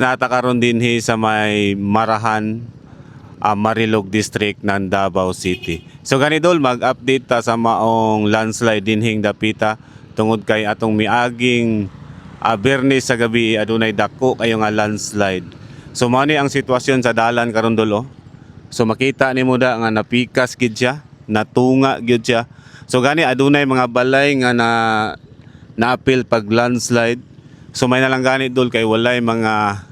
Natakaroon din sa may Marahan, Marilog District ng Davao City. So ganidol mag-update ta sa maong landslide dinhing dapita tungod kay atong miaging Biyernes sa gabi adunay dako kayo nga landslide. So mao ni ang sitwasyon sa dalan karon dol. So makita nimo da nga napikas gid siya, natunga gid siya. So gani adunay mga balay nga naapil pag landslide. So may nalang gani dol kay walay mga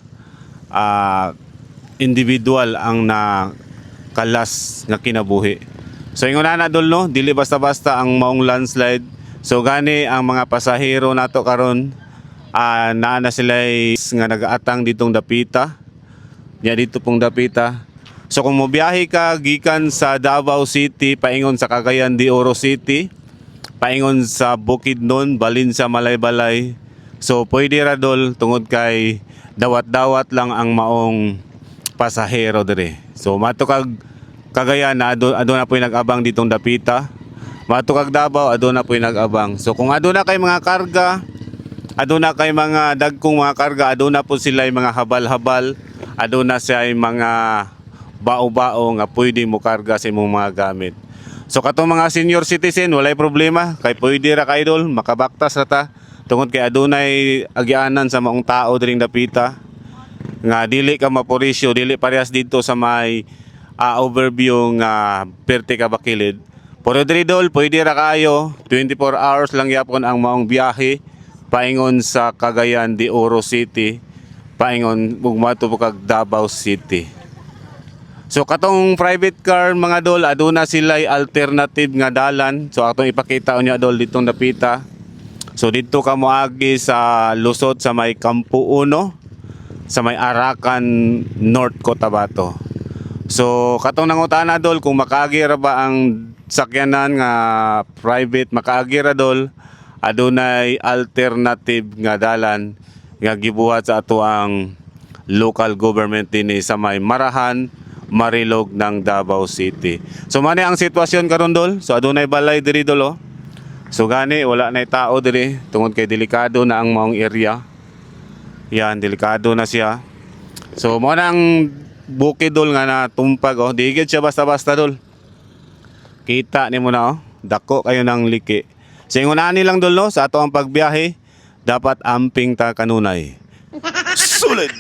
individual ang nakalas nga kinabuhi. So ingon na dol no, dili basta-basta ang maong landslide. So gani ang mga pasahero nato karon naa na sila nga nagaatang ditong dapita. Nya dito pong dapita. So kung mobiyahe ka gikan sa Davao City paingon sa Cagayan de Oro City, paingon sa Bukidnon, balin sa Malaybalay. So pwede ra dol tungod kay dawat-dawat lang ang maong pasahero dire. So matukag Cagayan na aduna po'y nag-abang ditong dapita. Matukag Davao aduna po'y nag-abang. So kung aduna kay mga karga, aduna kay mga dagkong mga karga, aduna po sila mga habal-habal, aduna siya mga bao-bao nga pwede mo karga sa imong mga gamit. So katong mga senior citizen walay problema kay pwede ra ka idol makabaktas ra ta tungod kay adunay agyanan sa maong tao diring dapita nga dili ka mapurisyo, dili parehas dito sa may overview nga Perte ka Bakilid. Pero diri dol pwede ra kayo 24 hours lang yapon ang maong biyahe paingon sa Cagayan de Oro City, paingon bugmato kag Davao City. So katong private car mga dol aduna sila'y alternative nga dalan. So atong ipakita unya dol ditong dapita. So dito ka moagi sa lusot sa may Campo 1 sa may Arakan North Cotabato. So katong nangutana dol kung makaagi ra ba ang sakyanan nga private, makaagi ra dol adunay alternative nga dalan nga gibuhat sa ato ang local government dinhi sa may Marahan, Marilog ng Davao City. So mani ang sitwasyon karon dol. So adunay balay diri dol. So gani wala nay tao diri tungod kay delikado na ang maong area. Yan, delikado na siya. So mo nang bukid dol nga natumpag di gid siya basta-basta dol. Kita nimo na dako kayo ng liki. So ingon lang dol no sa ato ang pagbiyahe dapat amping ta kanunay. Sulit.